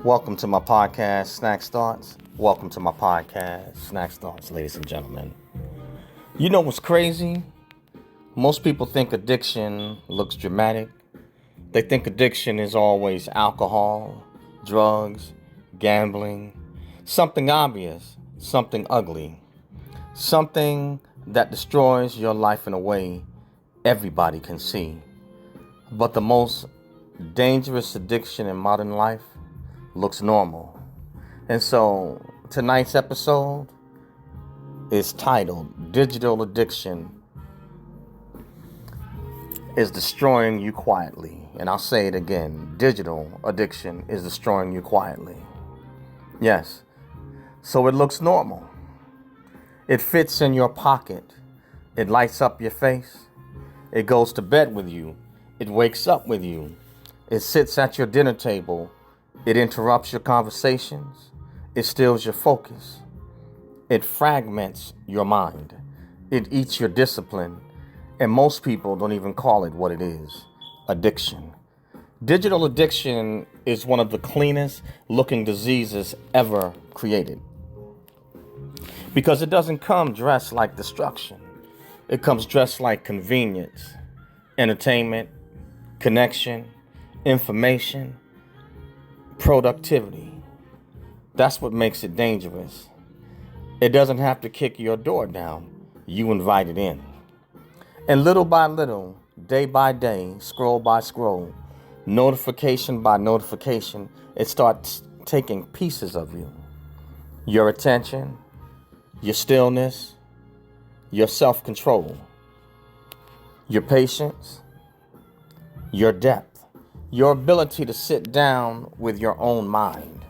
Welcome to my podcast, Snack Thoughts. Welcome to my podcast, Snack Thoughts, ladies and gentlemen. You know what's crazy? Most people think addiction looks dramatic. They think addiction is always alcohol, drugs, gambling, something obvious, something ugly, something that destroys your life in a way everybody can see. But the most dangerous addiction in modern life looks normal. And so tonight's episode is titled Digital Addiction is Destroying You Quietly. And I'll say it again. Digital addiction is destroying you quietly. Yes. So it looks normal. It fits in your pocket. It lights up your face. It goes to bed with you. It wakes up with you. It sits at your dinner table. It interrupts your conversations. It steals your focus. It fragments your mind. It eats your discipline. And most people don't even call it what it is: addiction. Digital addiction is one of the cleanest looking diseases ever created. Because it doesn't come dressed like destruction. It comes dressed like convenience, entertainment, connection, information, productivity. That's what makes it dangerous. It doesn't have to kick your door down. You invite it in. And little by little, day by day, scroll by scroll, notification by notification, it starts taking pieces of you. Your attention, your stillness, your self-control, your patience, your depth. Your ability to sit down with your own mind.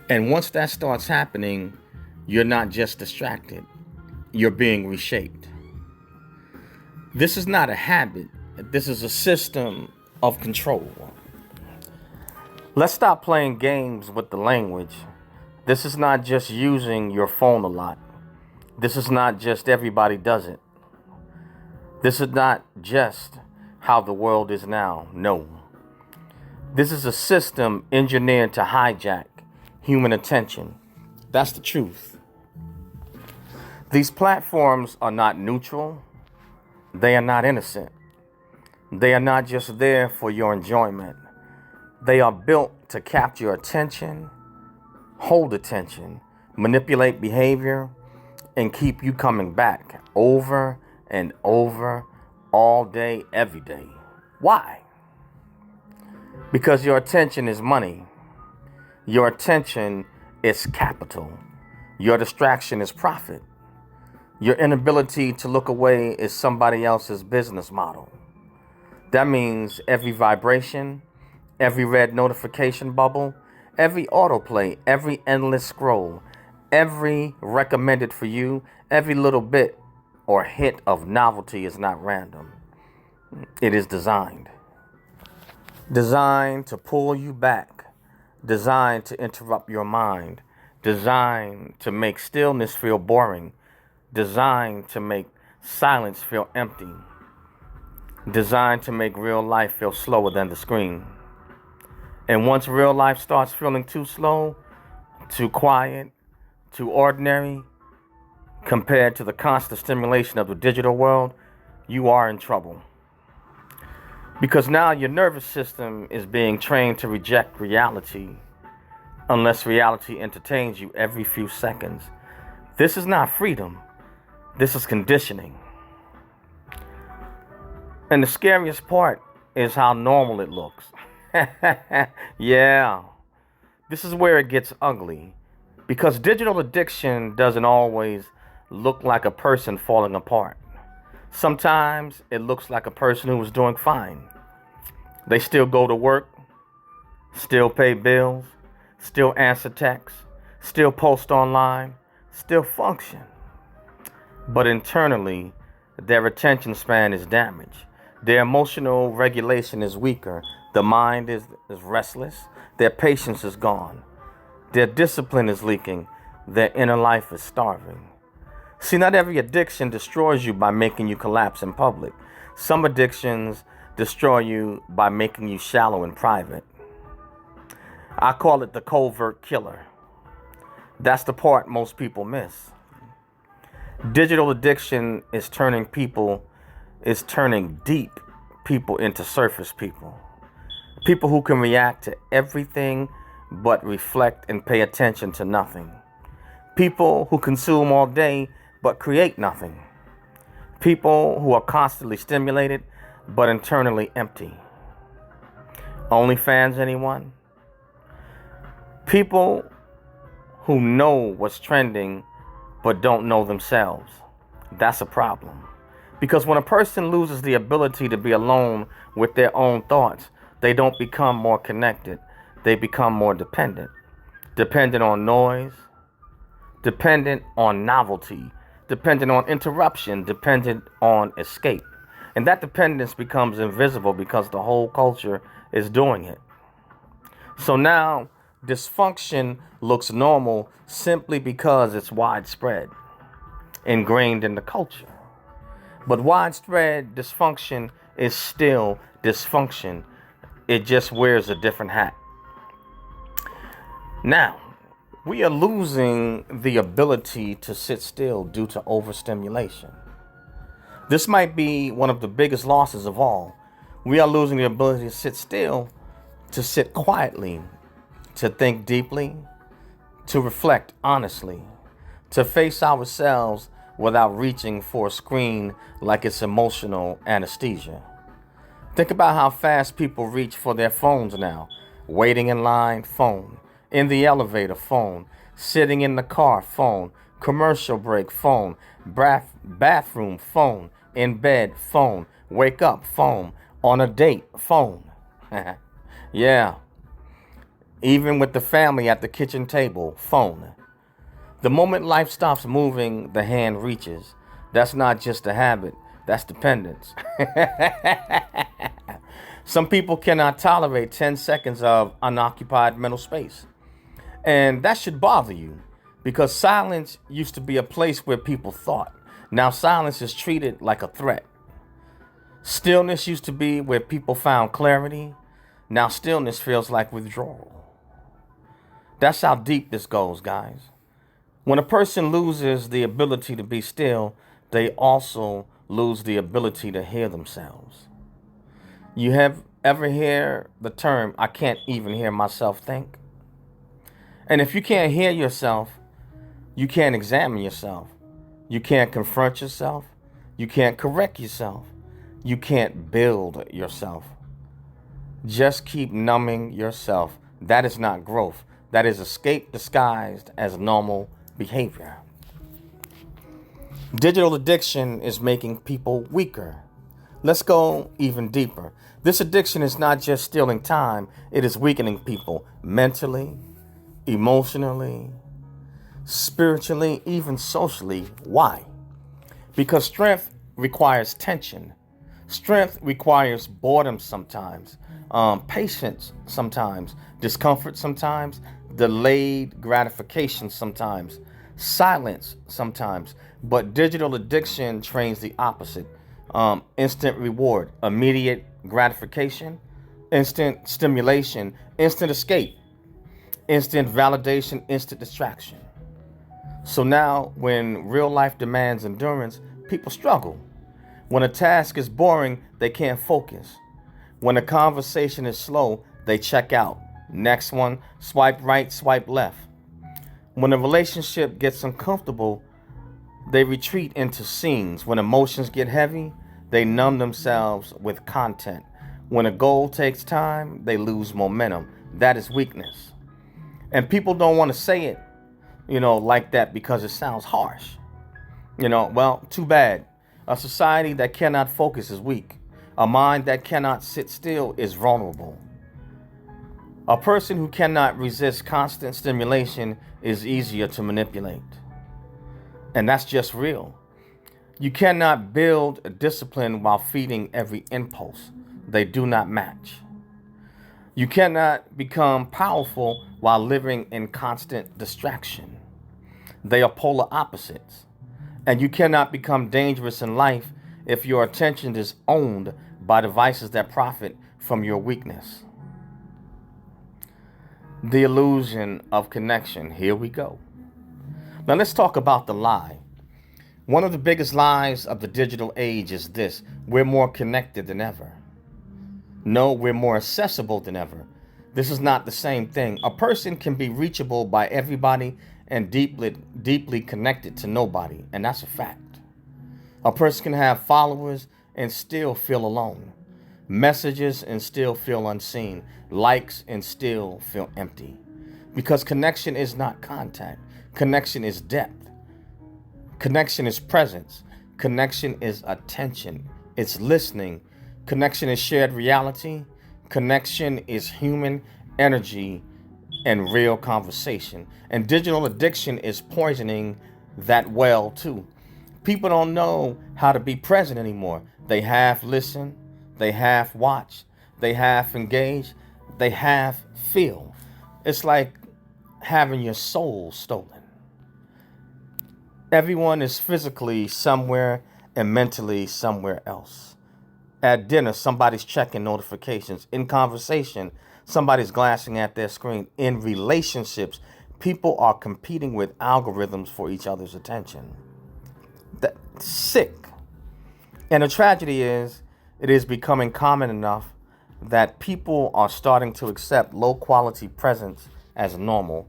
And once that starts happening, you're not just distracted, you're being reshaped. This is not a habit, this is a system of control. Let's stop playing games with the language. This is not just using your phone a lot. This is not just everybody does it. This is not just how the world is now. No. This is a system engineered to hijack human attention. That's the truth. These platforms are not neutral. They are not innocent. They are not just there for your enjoyment. They are built to capture attention, hold attention, manipulate behavior, and keep you coming back over and over all day, every day. Why? Because your attention is money. Your attention is capital. Your distraction is profit. Your inability to look away is somebody else's business model. That means every vibration, every red notification bubble, every autoplay, every endless scroll, every recommended for you, every little bit or hit of novelty is not random. It is designed. Designed to pull you back. Designed to interrupt your mind. Designed to make stillness feel boring. Designed to make silence feel empty. Designed to make real life feel slower than the screen. And once real life starts feeling too slow, too quiet, too ordinary, compared to the constant stimulation of the digital world, you are in trouble. Because now your nervous system is being trained to reject reality unless reality entertains you every few seconds. This is not freedom. This is conditioning. And the scariest part is how normal it looks. Yeah, this is where it gets ugly. Because digital addiction doesn't always look like a person falling apart. Sometimes it looks like a person who was doing fine. They still go to work, still pay bills, still answer texts, still post online, still function. But internally, their attention span is damaged. Their emotional regulation is weaker. The mind is restless. Their patience is gone. Their discipline is leaking. Their inner life is starving. See, not every addiction destroys you by making you collapse in public. Some addictions destroy you by making you shallow in private. I call it the covert killer. That's the part most people miss. Digital addiction is turning deep people into surface people. People who can react to everything but reflect and pay attention to nothing. People who consume all day but create nothing. People who are constantly stimulated but internally empty. OnlyFans, anyone? People who know what's trending but don't know themselves. That's a problem. Because when a person loses the ability to be alone with their own thoughts, they don't become more connected. They become more dependent. Dependent on noise, dependent on novelty, dependent on interruption, dependent on escape. And that dependence becomes invisible because the whole culture is doing it. So now dysfunction looks normal simply because it's widespread, ingrained in the culture. But widespread dysfunction is still dysfunction. It just wears a different hat. Now, we are losing the ability to sit still due to overstimulation. This might be one of the biggest losses of all. We are losing the ability to sit still, to sit quietly, to think deeply, to reflect honestly, to face ourselves without reaching for a screen like it's emotional anesthesia. Think about how fast people reach for their phones now. Waiting in line, phone. In the elevator, phone. Sitting in the car, phone. Commercial break, phone. Bathroom, phone. In bed, phone. Wake up, phone. On a date, phone. Yeah. Even with the family at the kitchen table, phone. The moment life stops moving, the hand reaches. That's not just a habit, that's dependence. Some people cannot tolerate 10 seconds of unoccupied mental space. And that should bother you because silence used to be a place where people thought. Now silence is treated like a threat. Stillness used to be where people found clarity. Now stillness feels like withdrawal. That's how deep this goes, guys. When a person loses the ability to be still, they also lose the ability to hear themselves. You have ever hear the term, I can't even hear myself think? And if you can't hear yourself, you can't examine yourself. You can't confront yourself. You can't correct yourself. You can't build yourself. Just keep numbing yourself. That is not growth. That is escape disguised as normal behavior. Digital addiction is making people weaker. Let's go even deeper. This addiction is not just stealing time, it is weakening people mentally, emotionally, spiritually, even socially. Why? Because strength requires tension. Strength requires boredom sometimes, patience sometimes, discomfort sometimes, delayed gratification sometimes, silence sometimes. But digital addiction trains the opposite. Instant reward, immediate gratification, instant stimulation, instant escape, instant validation, instant distraction. So now when real life demands endurance, people struggle. When a task is boring, they can't focus. When a conversation is slow, they check out. Next one, swipe right, swipe left. When a relationship gets uncomfortable, they retreat into scenes. When emotions get heavy, they numb themselves with content. When a goal takes time, they lose momentum. That is weakness. And people don't want to say it, like that because it sounds harsh. Well, too bad. A society that cannot focus is weak. A mind that cannot sit still is vulnerable. A person who cannot resist constant stimulation is easier to manipulate. And that's just real. You cannot build a discipline while feeding every impulse. They do not match. You cannot become powerful while living in constant distraction. They are polar opposites. And you cannot become dangerous in life if your attention is owned by devices that profit from your weakness. The illusion of connection. Here we go. Now let's talk about the lie. One of the biggest lies of the digital age is this: we're more connected than ever. No, we're more accessible than ever. This is not the same thing. A person can be reachable by everybody and deeply connected to nobody, and that's a fact. A person can have followers and still feel alone, messages and still feel unseen, likes and still feel empty. Because connection is not contact. Connection is depth. Connection is presence. Connection is attention. It's listening. Connection is shared reality. Connection is human energy and real conversation. And digital addiction is poisoning that well too. People don't know how to be present anymore. They half listen, they half watch, they half engage, they half feel. It's like having your soul stolen. Everyone is physically somewhere and mentally somewhere else. At dinner, somebody's checking notifications. In conversation, somebody's glancing at their screen. In relationships, people are competing with algorithms for each other's attention. That's sick. And the tragedy is, it is becoming common enough that people are starting to accept low quality presence as normal.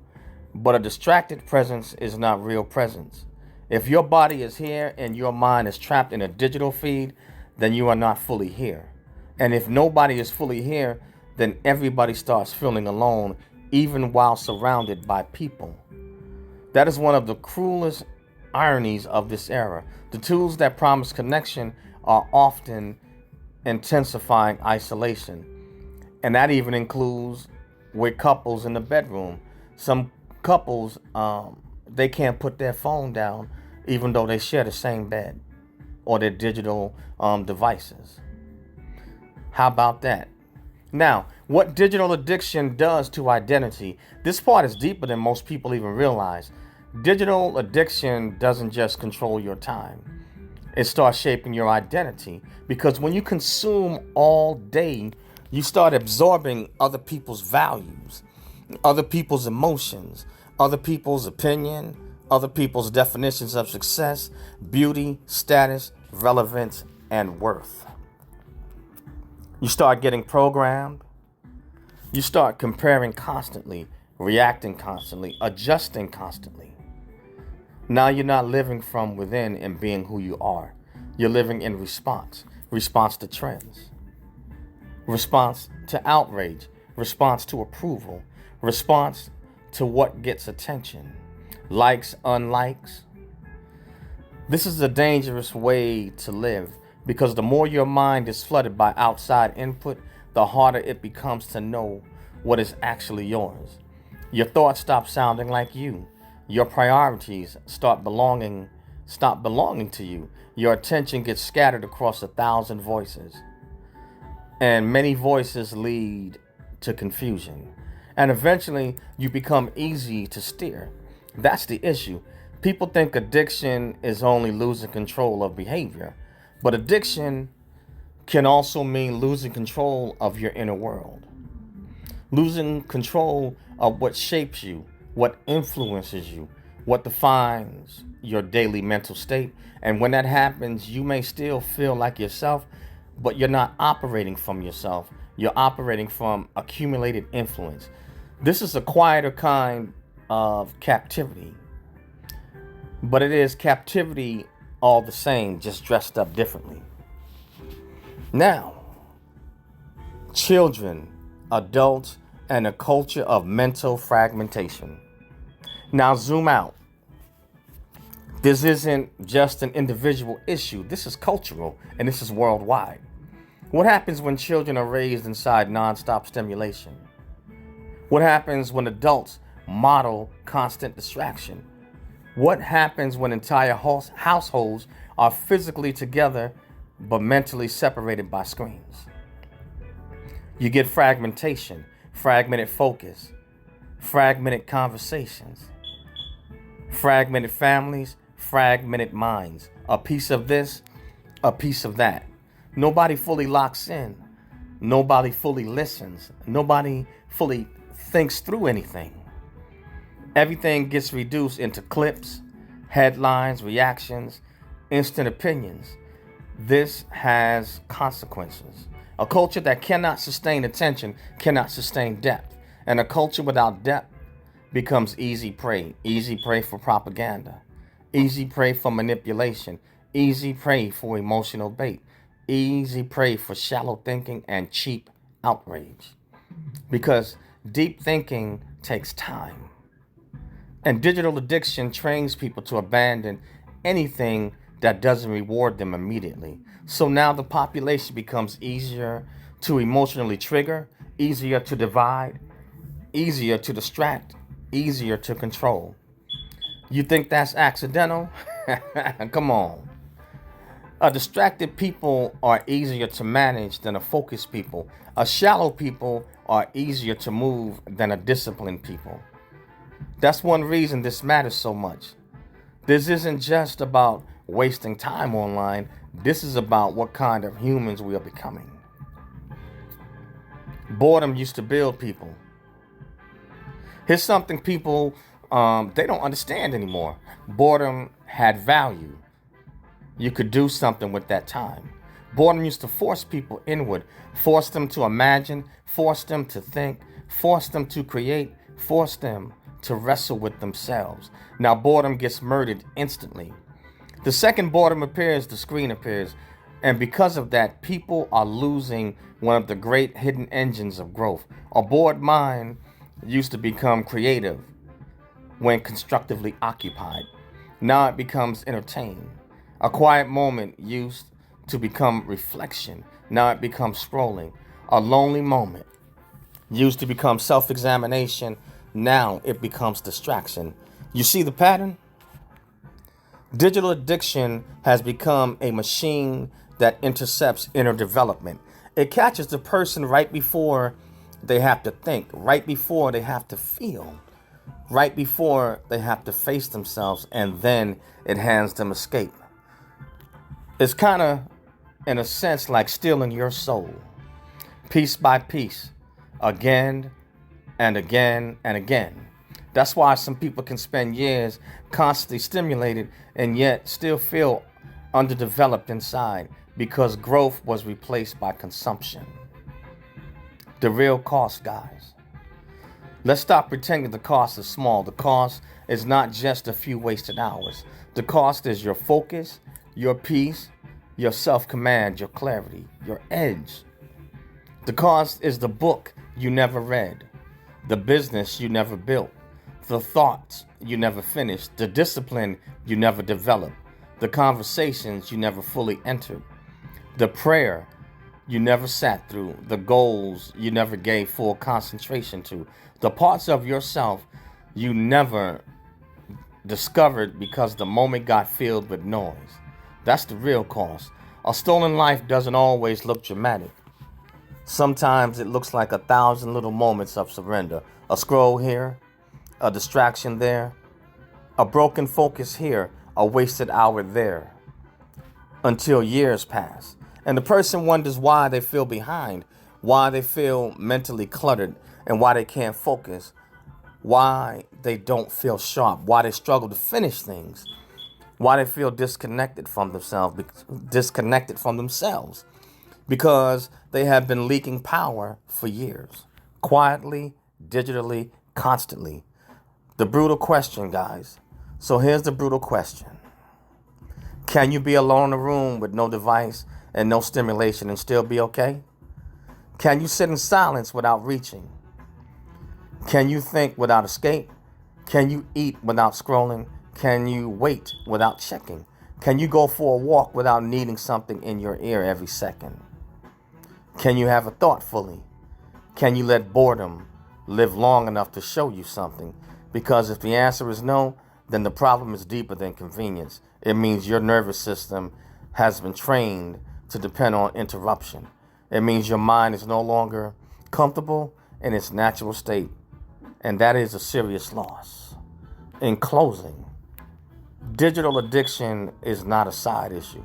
But a distracted presence is not real presence. If your body is here and your mind is trapped in a digital feed, then you are not fully here. And if nobody is fully here, then everybody starts feeling alone, even while surrounded by people. That is one of the cruelest ironies of this era. The tools that promise connection are often intensifying isolation. And that even includes with couples in the bedroom. Some couples, they can't put their phone down even though they share the same bed or their digital devices. How about that? Now, what digital addiction does to identity, this part is deeper than most people even realize. Digital addiction doesn't just control your time. It starts shaping your identity, because when you consume all day, you start absorbing other people's values, other people's emotions, other people's opinion, other people's definitions of success, beauty, status, relevance, and worth. You start getting programmed. You start comparing constantly, reacting constantly, adjusting constantly. Now you're not living from within and being who you are. You're living in response to trends, response to outrage, response to approval, response to what gets attention, likes, unlikes. This is a dangerous way to live, because the more your mind is flooded by outside input, the harder it becomes to know what is actually yours. Your thoughts stop sounding like you. Your priorities stop belonging to you. Your attention gets scattered across 1,000 voices. And many voices lead to confusion. And eventually you become easy to steer. That's the issue. People think addiction is only losing control of behavior. But addiction can also mean losing control of your inner world. Losing control of what shapes you, what influences you, what defines your daily mental state. And when that happens, you may still feel like yourself, but you're not operating from yourself. You're operating from accumulated influence. This is a quieter kind of captivity, but it is captivity all the same, just dressed up differently. Now, children, adults, and a culture of mental fragmentation. Now zoom out. This isn't just an individual issue. This is cultural, and this is worldwide. What happens when children are raised inside nonstop stimulation? What happens when adults model constant distraction? What happens when entire households are physically together but mentally separated by screens? You get fragmentation, fragmented focus, fragmented conversations, fragmented families, fragmented minds. A piece of this, a piece of that. Nobody fully locks in. Nobody fully listens. Nobody fully thinks through anything. Everything gets reduced into clips, headlines, reactions, instant opinions. This has consequences. A culture that cannot sustain attention cannot sustain depth. And a culture without depth becomes easy prey for propaganda, easy prey for manipulation, easy prey for emotional bait, easy prey for shallow thinking and cheap outrage. Because deep thinking takes time. And digital addiction trains people to abandon anything that doesn't reward them immediately. So now the population becomes easier to emotionally trigger, easier to divide, easier to distract, easier to control. You think that's accidental? Come on. A distracted people are easier to manage than a focused people. A shallow people are easier to move than a disciplined people. That's one reason this matters so much. This isn't just about wasting time online. This is about what kind of humans we are becoming. Boredom used to build people. Here's something people, they don't understand anymore. Boredom had value. You could do something with that time. Boredom used to force people inward, force them to imagine, force them to think, force them to create, force them to wrestle with themselves. Now boredom gets murdered instantly. The second boredom appears, the screen appears. And because of that, people are losing one of the great hidden engines of growth. A bored mind used to become creative when constructively occupied. Now it becomes entertained. A quiet moment used to become reflection. Now it becomes scrolling. A lonely moment used to become self-examination. Now it becomes distraction. You see the pattern? Digital addiction has become a machine that intercepts inner development. It catches the person right before they have to think, right before they have to feel, right before they have to face themselves, and then it hands them escape. It's kind of, in a sense, like stealing your soul, piece by piece, again and again and again. That's why some people can spend years constantly stimulated and yet still feel underdeveloped inside, because growth was replaced by consumption. The real cost, guys. Let's stop pretending the cost is small. The cost is not just a few wasted hours. The cost is your focus, your peace, your self-command, your clarity, your edge. The cost is the book you never read, the business you never built, the thoughts you never finished, the discipline you never developed, the conversations you never fully entered, the prayer you never sat through, the goals you never gave full concentration to, the parts of yourself you never discovered because the moment got filled with noise. That's the real cost. A stolen life doesn't always look dramatic. Sometimes it looks like 1,000 little moments of surrender. A scroll here, a distraction there, a broken focus here, a wasted hour there, until years pass. And the person wonders why they feel behind, why they feel mentally cluttered, and why they can't focus, why they don't feel sharp, why they struggle to finish things, why they feel disconnected from themselves, because they have been leaking power for years, quietly, digitally, constantly. The brutal question, guys. So here's the brutal question. Can you be alone in a room with no device and no stimulation and still be okay? Can you sit in silence without reaching? Can you think without escape? Can you eat without scrolling? Can you wait without checking? Can you go for a walk without needing something in your ear every second? Can you have a thought fully? Can you let boredom live long enough to show you something? Because if the answer is no, then the problem is deeper than convenience. It means your nervous system has been trained to depend on interruption. It means your mind is no longer comfortable in its natural state. And that is a serious loss. In closing, digital addiction is not a side issue.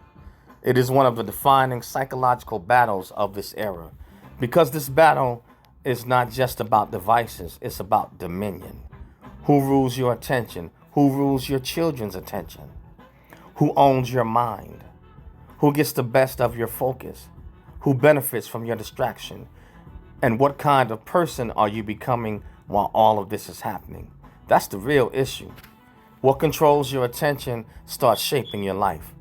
It is one of the defining psychological battles of this era. Because this battle is not just about devices, it's about dominion. Who rules your attention? Who rules your children's attention? Who owns your mind? Who gets the best of your focus? Who benefits from your distraction? And what kind of person are you becoming while all of this is happening? That's the real issue. What controls your attention starts shaping your life.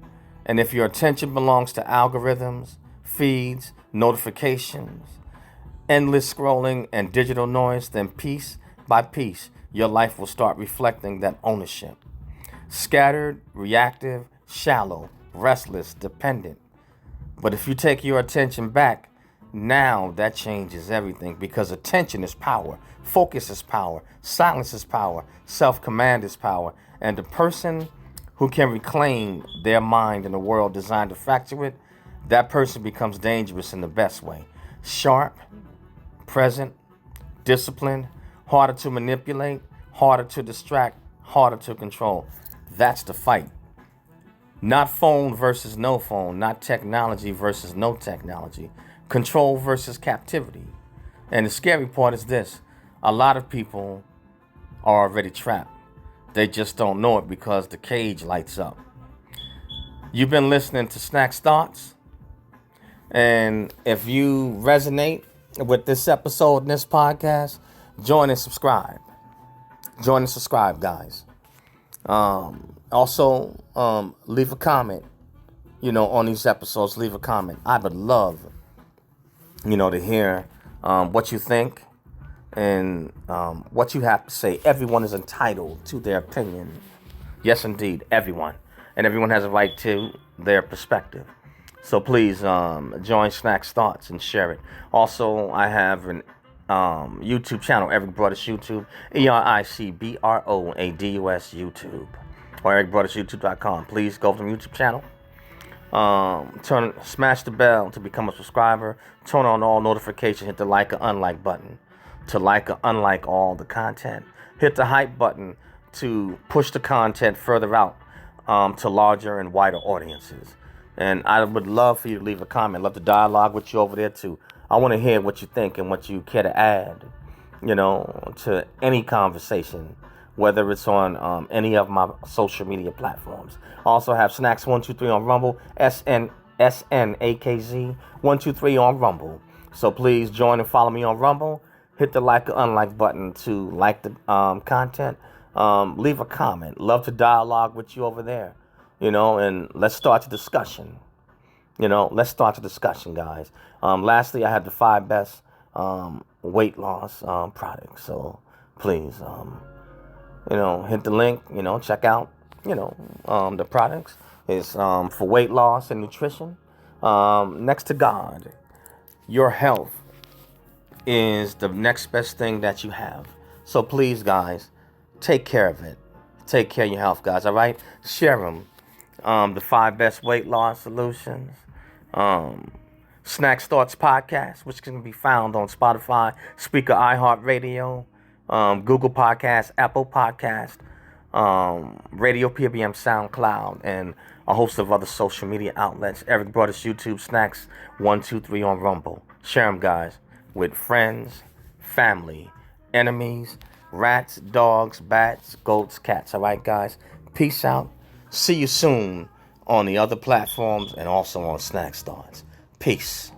And if your attention belongs to algorithms, feeds, notifications, endless scrolling, and digital noise, then piece by piece, your life will start reflecting that ownership. Scattered, reactive, shallow, restless, dependent. But if you take your attention back, now that changes everything, because attention is power, focus is power, silence is power, self-command is power. And the person who can reclaim their mind in a world designed to fracture it, that person becomes dangerous in the best way. Sharp, present, disciplined, harder to manipulate, harder to distract, harder to control. That's the fight. Not phone versus no phone, not technology versus no technology. Control versus captivity. And the scary part is this: a lot of people are already trapped. They just don't know it because the cage lights up. You've been listening to Snacks Thoughts. And if you resonate with this episode and this podcast, join and subscribe. Join and subscribe, guys. Also, leave a comment, on these episodes. Leave a comment. I would love, to hear what you think and what you have to say. Everyone is entitled to their opinion. Yes, indeed, everyone. And everyone has a right to their perspective. So please join Snacks Thoughts and share it. Also, I have an YouTube channel, Eric Broadus YouTube, EricBroadus YouTube, or EricBroadusYouTube.com. Please go to the YouTube channel. Smash the bell to become a subscriber. Turn on all notifications. Hit the like or unlike button to like or unlike all the content. Hit the hype button to push the content further out to larger and wider audiences. And I would love for you to leave a comment. Love to dialogue with you over there too. I want to hear what you think and what you care to add, to any conversation, whether it's on any of my social media platforms. I also have Snacks123 on Rumble, SNAKZ123 on Rumble. So please join and follow me on Rumble. Hit the like or unlike button to like the content. Leave a comment. Love to dialogue with you over there, and let's start the discussion. Let's start the discussion, guys. Lastly, I had the 5 best weight loss products. So please, hit the link, check out, the products. It's for weight loss and nutrition. Next to God, your health is the next best thing that you have. So please, guys, take care of it. Take care of your health, guys, all right? Share them. The 5 best weight loss solutions. Snacks Thoughts Podcast, which can be found on Spotify, Speaker, iHeartRadio, Google Podcast, Apple Podcast, Radio PBM, SoundCloud, and a host of other social media outlets. Eric Broadus YouTube, Snacks123 on Rumble. Share them, guys, with friends, family, enemies, rats, dogs, bats, goats, cats. All right, guys? Peace out. See you soon on the other platforms and also on Snacks Thoughts. Peace.